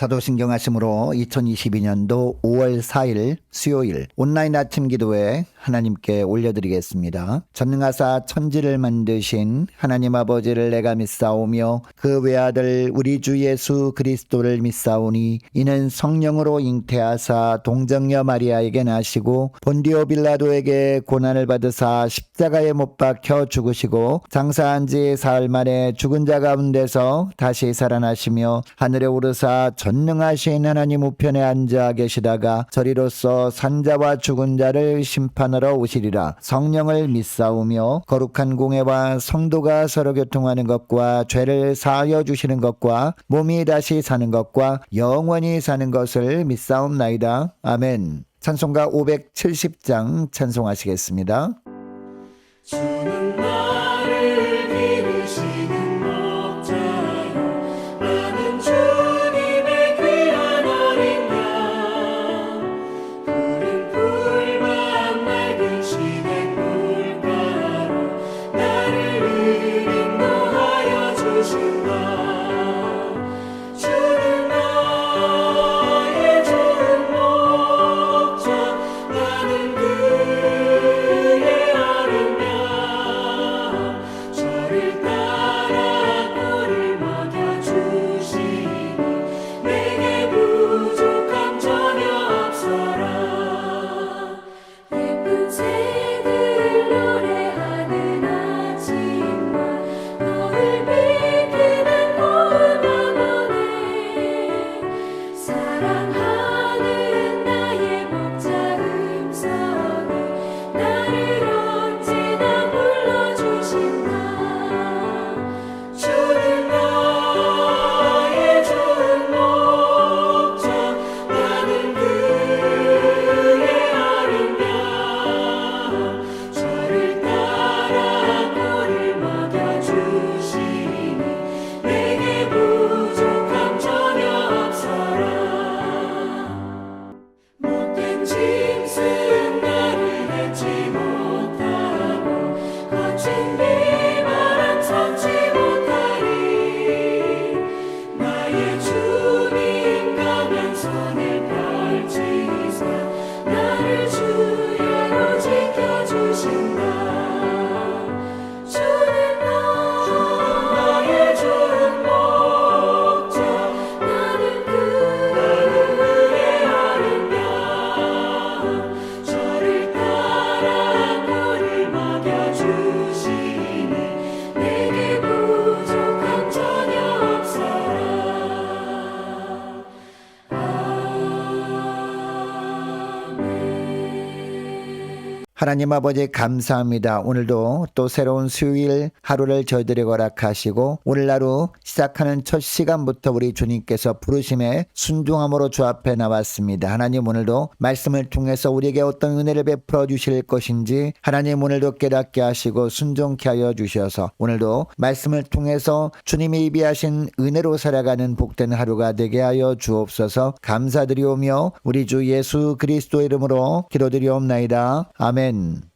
사도신경 하심으로 2022년도 5월 4일 수요일 온라인 아침 기도회 하나님께 올려드리겠습니다. 전능하사 천지를 만드신 하나님 아버지를 내가 믿사오며 그 외아들 우리 주 예수 그리스도를 믿사오니 이는 성령으로 잉태하사 동정녀 마리아에게 나시고 본디오 빌라도에게 고난을 받으사 십자가에 못 박혀 죽으시고 장사한 지 사흘 만에 죽은 자 가운데서 다시 살아나시며 하늘에 오르사 전능하신 하나님 우편에 앉아 계시다가 저리로서 산자와 죽은 자를 심판하러 오시리라. 성령을 믿사오며 거룩한 공회와 성도가 서로 교통하는 것과 죄를 사하여 주시는 것과 몸이 다시 사는 것과 영원히 사는 것을 믿사옵나이다. 아멘. 찬송가 570장 찬송하시겠습니다. 주는 나를 기르시는 목자요 나는 주님의 귀한 어린 양 푸른 풀밭 맑은 시냇 물가로 나를 인도하여 주신다. 주는 나의 좋은 목자 나는 그의 어린 양 저를 따라 꼴을 먹여주시니 내게 부족함 전혀 없어라. 예쁜 새들 노래하는 아침과 너를 비키는 고음 학원에 사랑하는 나의 목자 음성이 나를 언제나 불러주신다. 주는 나의 좋은 목자 나는 그의 어린 양 저를 따라 꼴을 먹여주시니 내게 부족함 전혀 없어라. 못된 짐승 나를 맺지 못하고 거친 비바람 삼지 못하리. 나의 주님 강한 손을 펼치사 나를 주야로 지켜주신다. 주는 나의 좋은 목자 나는 그의 어린 양 저를 따라 꼴을 먹여주시니 내게 부족함 전혀 없어라. 아멘. 하나님 아버지 감사합니다. 오늘도 또 새로운 수요일 하루를 저희들에게 허락하시고 오늘 하루 시작하는 첫 시간부터 우리 주님께서 부르심에 순종함으로 주 앞에 나왔습니다. 하나님 오늘도 말씀을 통해서 우리에게 어떤 은혜를 베풀어 주실 것인지 하나님 오늘도 깨닫게 하시고 순종케 하여 주셔서 오늘도 말씀을 통해서 주님이 예비하신 은혜로 살아가는 복된 하루가 되게 하여 주옵소서. 감사드리오며 우리 주 예수 그리스도 이름으로 기도드리옵나이다. 아멘.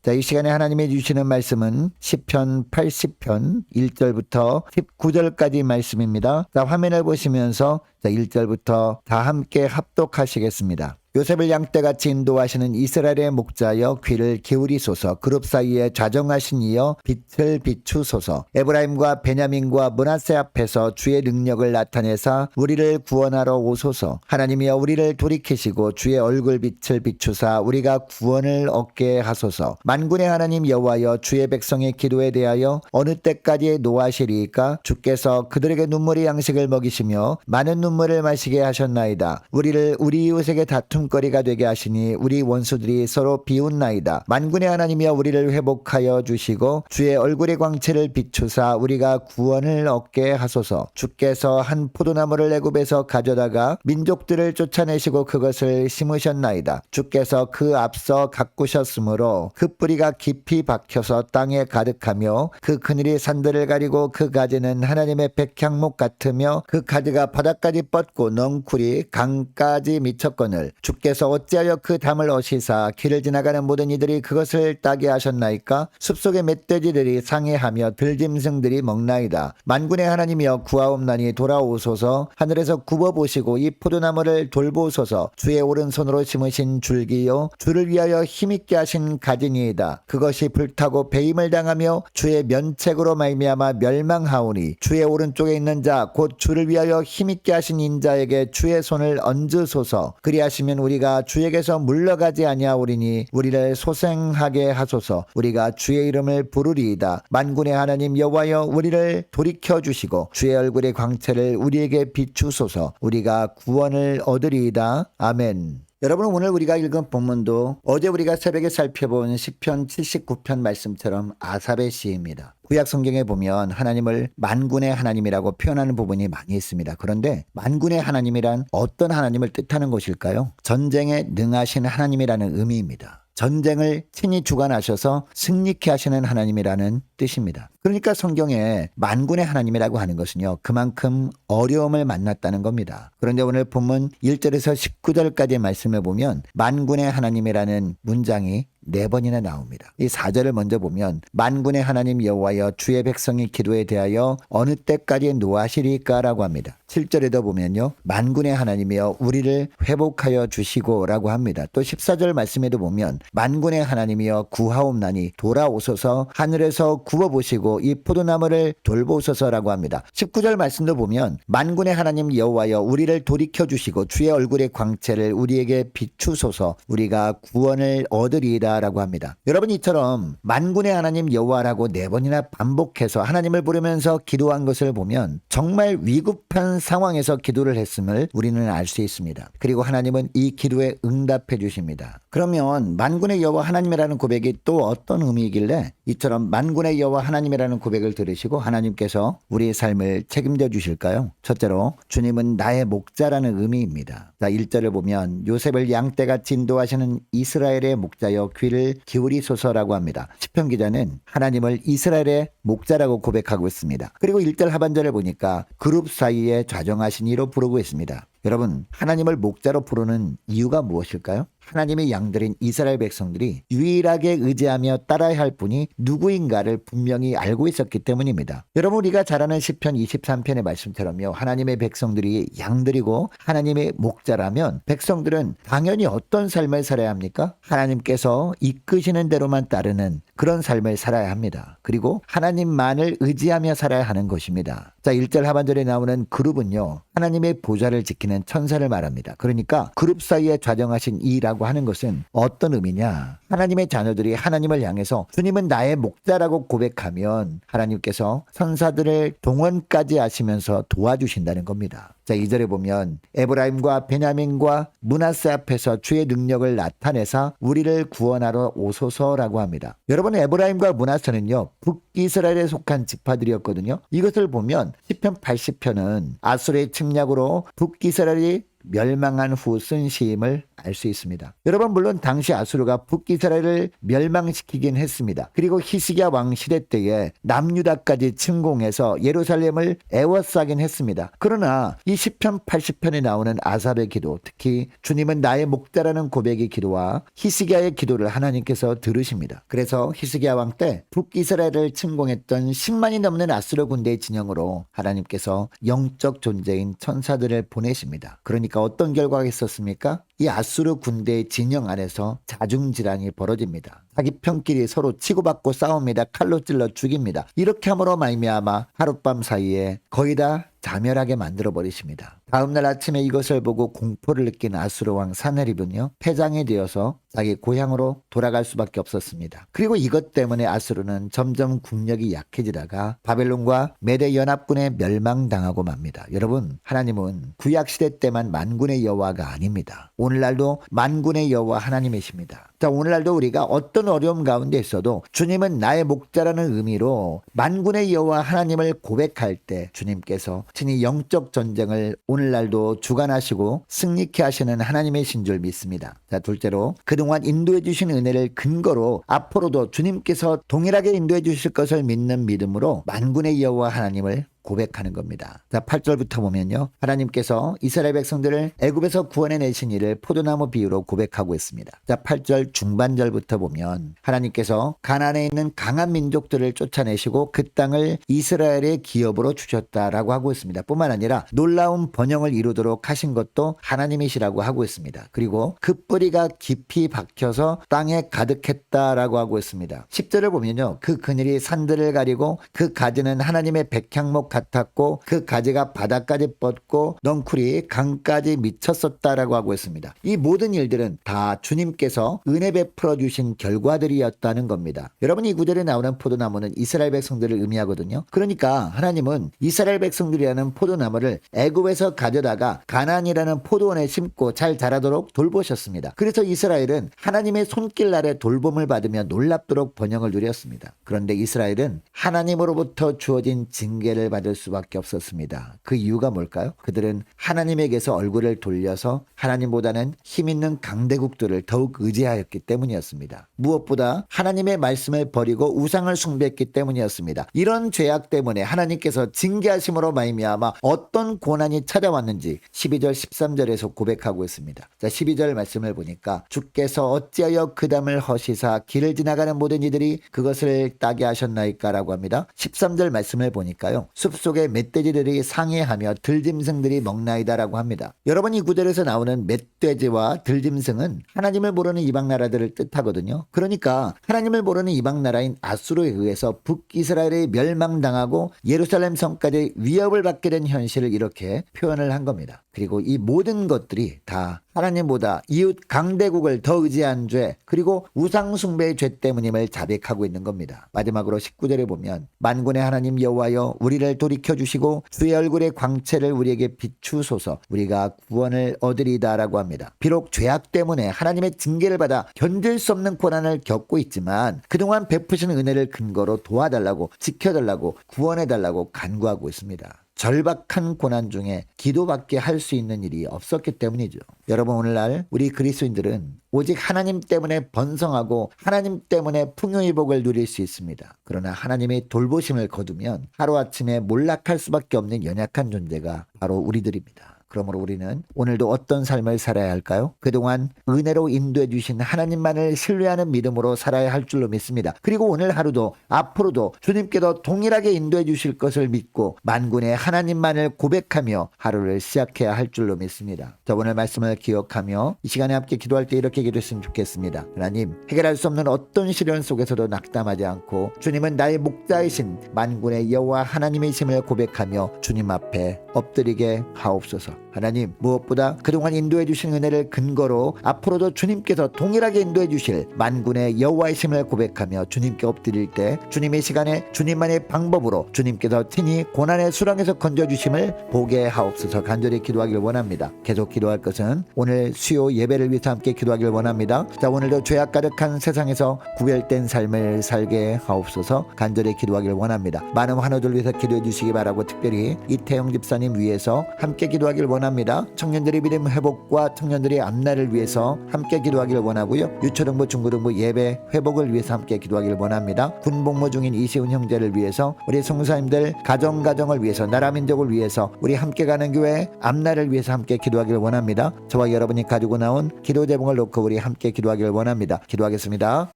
자, 이 시간에 하나님이 주시는 말씀은 시편 80편 1절부터 19절까지 말씀입니다. 자, 화면을 보시면서 1절부터 다 함께 합독하시겠습니다. 요셉을 양떼같이 인도하시는 이스라엘의 목자여 귀를 기울이소서. 그룹 사이에 좌정하신 이여 빛을 비추소서. 에브라임과 베냐민과 므낫세 앞에서 주의 능력을 나타내사 우리를 구원하러 오소서. 하나님이여 우리를 돌이키시고 주의 얼굴빛을 비추사 우리가 구원을 얻게 하소서. 만군의 하나님 여호와여 주의 백성의 기도에 대하여 어느 때까지 노하시리이까? 주께서 그들에게 눈물의 양식을 먹이시며 많은 눈물을 마시게 하셨나이다. 우리를 우리 이웃에게 다툼거리가 되게 하시니 우리 원수들이 서로 비웃나이다. 만군의 하나님이여 우리를 회복하여 주시고 주의 얼굴의 광채를 비추사 우리가 구원을 얻게 하소서. 주께서 한 포도나무를 애굽에서 가져다가 민족들을 쫓아내시고 그것을 심으셨나이다. 주께서 그 앞서 가꾸셨으므로 그 뿌리가 깊이 박혀서 땅에 가득하며 그 그늘이 산들을 가리고 그 가지는 하나님의 백향목 같으며 그 가지가 바닥까지 뻗고 넝쿨이 강까지 미쳤거늘 주께서 어찌하여 그 담을 어시사 길을 지나가는 모든 이들이 그것을 따게 하셨나이까? 숲속의 멧돼지들이 상해하며 들짐승들이 먹나이다. 만군의 하나님이여 구하옵나니 돌아오소서. 하늘에서 굽어보시고 이 포도나무를 돌보소서. 주의 오른손으로 심으신 줄기요 주를 위하여 힘있게 하신 가지니이다. 그것이 불타고 배임을 당하며 주의 면책으로 말미암아 멸망하오니 주의 오른쪽에 있는 자 곧 주를 위하여 힘있게 하신 인자에게 주의 손을 얹으소서. 그리하시면 우리가 주에게서 물러가지 아니하오리니 우리를 소생하게 하소서. 우리가 주의 이름을 부르리이다. 만군의 하나님 여호와여 우리를 돌이켜 주시고 주의 얼굴의 광채를 우리에게 비추소서. 우리가 구원을 얻으리이다. 아멘. 여러분, 오늘 우리가 읽은 본문도 어제 우리가 새벽에 살펴본 시편 79편 말씀처럼 아삽의 시입니다. 구약 성경에 보면 하나님을 만군의 하나님이라고 표현하는 부분이 많이 있습니다. 그런데 만군의 하나님이란 어떤 하나님을 뜻하는 것일까요? 전쟁에 능하신 하나님이라는 의미입니다. 전쟁을 친히 주관하셔서 승리케 하시는 하나님이라는 뜻입니다. 그러니까 성경에 만군의 하나님이라고 하는 것은요, 그만큼 어려움을 만났다는 겁니다. 그런데 오늘 본문 1절에서 19절까지의 말씀을 보면 만군의 하나님이라는 문장이 4번이나 나옵니다. 이 4절을 먼저 보면 만군의 하나님 여호와여 주의 백성의 기도에 대하여 어느 때까지 노하시리까 라고 합니다. 7절에도 보면요, 만군의 하나님이여 우리를 회복하여 주시고 라고 합니다. 또 14절 말씀에도 보면 만군의 하나님이여 구하옵나니 돌아오소서. 하늘에서 굽어보시고 이 포도나무를 돌보소서라고 합니다. 19절 말씀도 보면 만군의 하나님 여호와여 우리를 돌이켜 주시고 주의 얼굴의 광채를 우리에게 비추소서. 우리가 구원을 얻으리이다 라고 합니다. 여러분, 이처럼 만군의 하나님 여호와라고 4번이나 반복해서 하나님을 부르면서 기도한 것을 보면 정말 위급한 상황에서 기도를 했음을 우리는 알 수 있습니다. 그리고 하나님은 이 기도에 응답해 주십니다. 그러면 만군의 여호와 하나님이라는 고백이 또 어떤 의미이길래 이처럼 만군의 여호와 하나님이라는 고백을 들으시고 하나님께서 우리의 삶을 책임져 주실까요? 첫째로 주님은 나의 목자라는 의미입니다. 자, 1절을 보면 요셉을 양떼같이 인도하시는 이스라엘의 목자여 귀를 기울이소서라고 합니다. 시편 기자는 하나님을 이스라엘의 목자라고 고백하고 있습니다. 그리고 1절 하반절을 보니까 그룹 사이에 좌정하신 이로 부르고 있습니다. 여러분, 하나님을 목자로 부르는 이유가 무엇일까요? 하나님의 양들인 이스라엘 백성들이 유일하게 의지하며 따라야 할 분이 누구인가를 분명히 알고 있었기 때문입니다. 여러분, 우리가 잘 아는 시편 23편의 말씀처럼요, 하나님의 백성들이 양들이고 하나님의 목자라면 백성들은 당연히 어떤 삶을 살아야 합니까? 하나님께서 이끄시는 대로만 따르는 그런 삶을 살아야 합니다. 그리고 하나님만을 의지하며 살아야 하는 것입니다. 자, 1절 하반절에 나오는 그룹은요, 하나님의 보좌를 지키는 천사를 말합니다. 그러니까 그룹 사이에 좌정하신 이라고 하는 것은 어떤 의미냐? 하나님의 자녀들이 하나님을 향해서 주님은 나의 목자라고 고백하면 하나님께서 천사들을 동원까지 하시면서 도와주신다는 겁니다. 자, 2절에 보면 에브라임과 베냐민과 므낫세 앞에서 주의 능력을 나타내사 우리를 구원하러 오소서라고 합니다. 여러분, 에브라임과 므낫세는요, 북이스라엘에 속한 지파들이었거든요. 이것을 보면 시편 80편은 아수르의 침략으로 북이스라엘이 멸망한 후 쓴 시임을 알 수 있습니다. 여러분, 물론 당시 아수르가 북이스라엘을 멸망시키긴 했습니다. 그리고 히스기야 왕 시대 때에 남유다까지 침공해서 예루살렘을 에워싸긴 했습니다. 그러나 이 시편 80편에 나오는 아삽의 기도, 특히 주님은 나의 목자라는 고백의 기도와 히스기야의 기도를 하나님께서 들으십니다. 그래서 히스기야 왕 때 북이스라엘을 침공했던 10만이 넘는 아수르 군대의 진영으로 하나님께서 영적 존재인 천사들을 보내십니다. 그러니까 어떤 결과가 있었습니까? 이 아수르 군대의 진영 안에서 자중질환이 벌어집니다. 자기 편끼리 서로 치고받고 싸웁니다. 칼로 찔러 죽입니다. 이렇게 함으로 말미암아 하룻밤 사이에 거의 다 자멸하게 만들어버리십니다. 다음날 아침에 이것을 보고 공포를 느낀 아수르 왕 사네립은요, 패장이 되어서 자기 고향으로 돌아갈 수밖에 없었습니다. 그리고 이것 때문에 아수르는 점점 국력이 약해지다가 바벨론과 메대 연합군에 멸망당하고 맙니다. 여러분, 하나님은 구약시대 때만 만군의 여호와가 아닙니다. 오늘날도 만군의 여호와 하나님이십니다. 자, 오늘날도 우리가 어떤 어려움 가운데 있어도 주님은 나의 목자라는 의미로 만군의 여호와 하나님을 고백할 때 주님께서 친히 영적 전쟁을 오늘날도 주관하시고 승리케 하시는 하나님이신 줄 믿습니다. 자, 둘째로 그동안 인도해 주신 은혜를 근거로 앞으로도 주님께서 동일하게 인도해 주실 것을 믿는 믿음으로 만군의 여호와 하나님을 고백하는 겁니다. 자, 8절부터 보면요. 하나님께서 이스라엘 백성들을 애굽에서 구원해 내신 일을 포도나무 비유로 고백하고 있습니다. 자, 8절 중반절부터 보면 하나님께서 가나안에 있는 강한 민족들을 쫓아내시고 그 땅을 이스라엘의 기업으로 주셨다라고 하고 있습니다. 뿐만 아니라 놀라운 번영을 이루도록 하신 것도 하나님이시라고 하고 있습니다. 그리고 그 뿌리가 깊이 박혀서 땅에 가득했다라고 하고 있습니다. 10절을 보면요. 그 그늘이 산들을 가리고 그 가지는 하나님의 백향목 같았고 그 가지가 바다까지 뻗고 넝쿨이 강까지 미쳤었다라고 하고 있습니다. 이 모든 일들은 다 주님께서 은혜 베풀어 주신 결과들이었다는 겁니다. 여러분, 이 구절에 나오는 포도나무는 이스라엘 백성들을 의미하거든요. 그러니까 하나님은 이스라엘 백성들이라는 포도나무를 애굽에서 가져다가 가나안이라는 포도원에 심고 잘 자라도록 돌보셨습니다. 그래서 이스라엘은 하나님의 손길 아래 돌봄을 받으며 놀랍도록 번영을 누렸습니다. 그런데 이스라엘은 하나님으로부터 주어진 징계를 받을 수밖에 없었습니다. 그 이유가 뭘까요? 그들은 하나님에게서 얼굴을 돌려서 하나님보다는 힘있는 강대국들을 더욱 의지하였기 때문이었습니다. 무엇보다 하나님의 말씀을 버리고 우상을 숭배했기 때문이었습니다. 이런 죄악 때문에 하나님께서 징계하심으로 말미암아 어떤 고난이 찾아왔는지 12절 13절에서 고백하고 있습니다. 자, 12절 말씀을 보니까 주께서 어찌하여 그 담을 허시사 길을 지나가는 모든 이들이 그것을 따게 하셨나이까라고 합니다. 13절 말씀을 보니까요. 숲속에 멧돼지들이 상해하며 들짐승들이 먹나이다라고 합니다. 여러분, 이 구절에서 나오는 멧돼지와 들짐승은 하나님을 모르는 이방 나라들을 뜻하거든요. 그러니까 하나님을 모르는 이방 나라인 아수르에 의해서 북이스라엘이 멸망당하고 예루살렘 성까지 위협을 받게 된 현실을 이렇게 표현을 한 겁니다. 그리고 이 모든 것들이 다 하나님보다 이웃 강대국을 더 의지한 죄, 그리고 우상 숭배의 죄 때문임을 자백하고 있는 겁니다. 마지막으로 19절에 보면 만군의 하나님 여호와여 우리를 돌이켜 주시고 주의 얼굴의 광채를 우리에게 비추소서 우리가 구원을 얻으리다라고 합니다. 비록 죄악 때문에 하나님의 징계를 받아 견딜 수 없는 고난을 겪고 있지만 그동안 베푸신 은혜를 근거로 도와달라고, 지켜달라고, 구원해달라고 간구하고 있습니다. 절박한 고난 중에 기도밖에 할 수 있는 일이 없었기 때문이죠. 여러분, 오늘날 우리 그리스도인들은 오직 하나님 때문에 번성하고 하나님 때문에 풍요의 복을 누릴 수 있습니다. 그러나 하나님의 돌보심을 거두면 하루아침에 몰락할 수밖에 없는 연약한 존재가 바로 우리들입니다. 그러므로 우리는 오늘도 어떤 삶을 살아야 할까요? 그동안 은혜로 인도해 주신 하나님만을 신뢰하는 믿음으로 살아야 할 줄로 믿습니다. 그리고 오늘 하루도 앞으로도 주님께서 동일하게 인도해 주실 것을 믿고 만군의 하나님만을 고백하며 하루를 시작해야 할 줄로 믿습니다. 저 오늘 말씀을 기억하며 이 시간에 함께 기도할 때 이렇게 기도했으면 좋겠습니다. 하나님, 해결할 수 없는 어떤 시련 속에서도 낙담하지 않고 주님은 나의 목자이신 만군의 여호와 하나님이심을 고백하며 주님 앞에 엎드리게 하옵소서. 하나님, 무엇보다 그동안 인도해 주신 은혜를 근거로 앞으로도 주님께서 동일하게 인도해 주실 만군의 여호와이심을 고백하며 주님께 엎드릴 때 주님의 시간에 주님만의 방법으로 주님께서 친히 고난의 수렁에서 건져주심을 보게 하옵소서. 간절히 기도하길 원합니다. 계속 기도할 것은 오늘 수요 예배를 위해서 함께 기도하길 원합니다. 자, 오늘도 죄악 가득한 세상에서 구별된 삶을 살게 하옵소서. 간절히 기도하길 원합니다. 많은 환우들 위해서 기도해 주시기 바라고 특별히 이태영 집사님 위해서 함께 기도하길 원합니다. 청년들의 믿음 회복과 청년들의 앞날을 위해서 함께 기도하길 원하고요. 유초등부 중고등부 예배 회복을 위해서 함께 기도하길 원합니다. 군복무 중인 이시훈 형제를 위해서, 우리 성사님들 가정을 위해서, 나라 민족을 위해서, 우리 함께 가는 교회 앞날을 위해서 함께 기도하길 원합니다. 저와 여러분이 가지고 나온 기도 제목을 놓고 우리 함께 기도하길 원합니다. 기도하겠습니다.